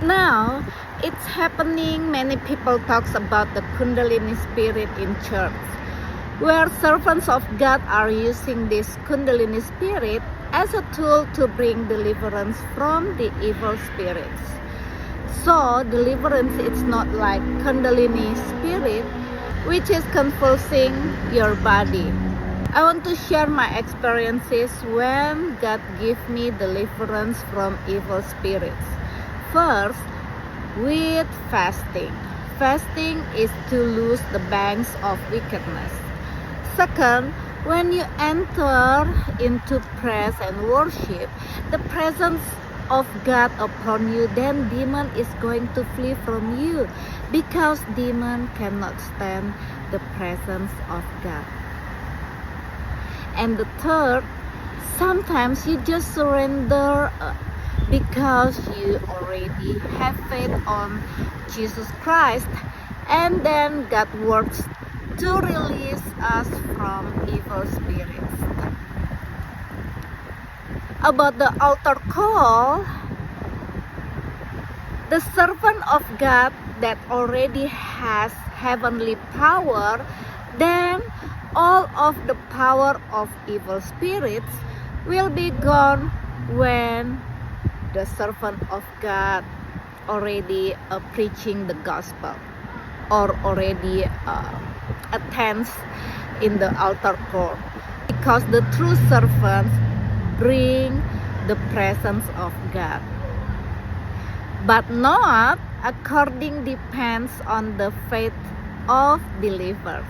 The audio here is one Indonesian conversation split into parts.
Now, it's happening. Many people talks about the Kundalini spirit in church, where servants of God are using this Kundalini spirit as a tool to bring deliverance from the evil spirits. So, deliverance is not like Kundalini spirit, which is confusing your body. I want to share my experiences when God gave me deliverance from evil spirits. First, with fasting. Fasting is to lose the banks of wickedness. Second, when you enter into praise and worship, the presence of God upon you, then demon is going to flee from you, because demon cannot stand the presence of God. And the third, sometimes you just surrender because you already have faith on Jesus Christ, and then God works to release us from evil spirits. About the altar call, the servant of God that already has heavenly power, then all of the power of evil spirits will be gone when the servant of God already preaching the gospel, or already attends in the altar call, because the true servants bring the presence of God, but not according depends on the faith of believers.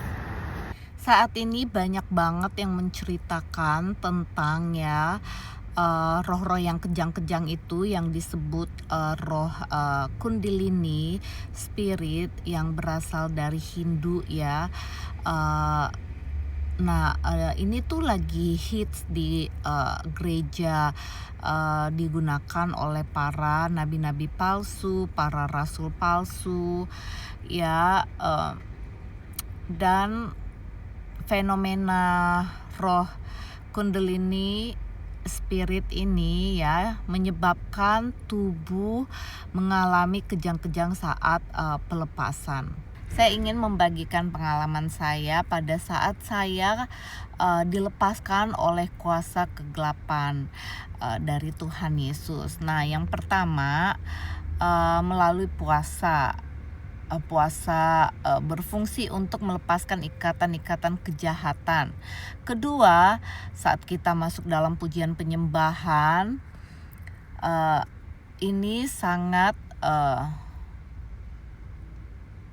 Saat ini banyak banget yang menceritakan tentang roh-roh yang kejang-kejang itu, yang disebut roh Kundalini spirit yang berasal dari Hindu ya. Ini tuh lagi hits di gereja, digunakan oleh para nabi-nabi palsu, para rasul palsu ya, dan fenomena roh Kundalini spirit ini ya menyebabkan tubuh mengalami kejang-kejang saat pelepasan. Saya ingin membagikan pengalaman saya pada saat saya dilepaskan oleh kuasa kegelapan dari Tuhan Yesus. Nah, yang pertama melalui puasa berfungsi untuk melepaskan ikatan-ikatan kejahatan. Kedua, saat kita masuk dalam pujian penyembahan, ini sangat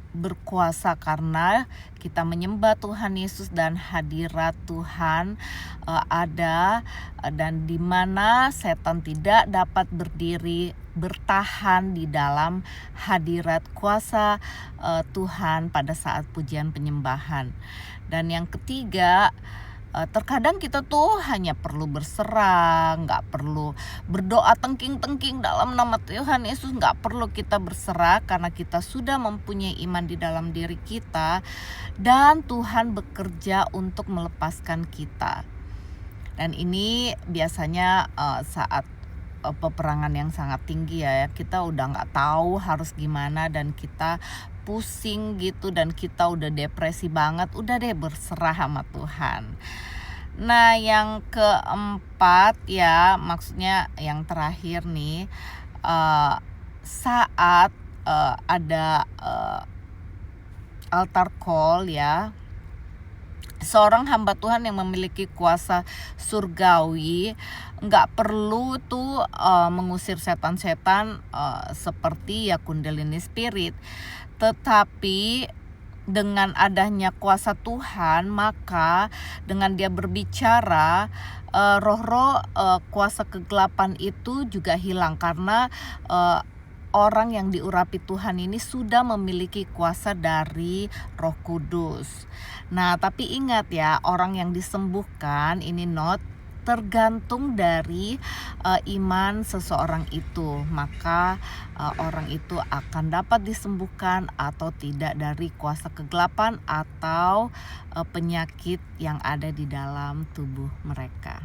berkuasa karena kita menyembah Tuhan Yesus dan hadirat Tuhan ada, dan di mana setan tidak dapat berdiri bertahan di dalam hadirat kuasa Tuhan pada saat pujian penyembahan. Dan yang ketiga, terkadang kita tuh hanya perlu berserah, nggak perlu berdoa tengking-tengking dalam nama Tuhan Yesus, nggak perlu kita berserah karena kita sudah mempunyai iman di dalam diri kita, dan Tuhan bekerja untuk melepaskan kita. Dan ini biasanya saat peperangan yang sangat tinggi ya, kita udah nggak tahu harus gimana dan kita pusing gitu, dan kita udah depresi banget, udah deh berserah sama Tuhan. Nah, yang keempat ya, maksudnya yang terakhir nih, saat ada altar call ya, seorang hamba Tuhan yang memiliki kuasa surgawi nggak perlu tuh mengusir setan-setan seperti ya Kundalini spirit, tetapi dengan adanya kuasa Tuhan, maka dengan dia berbicara, roh-roh kuasa kegelapan itu juga hilang, karena orang yang diurapi Tuhan ini sudah memiliki kuasa dari Roh Kudus. Nah, tapi ingat ya, orang yang disembuhkan ini tergantung dari iman seseorang itu, maka orang itu akan dapat disembuhkan atau tidak dari kuasa kegelapan atau penyakit yang ada di dalam tubuh mereka.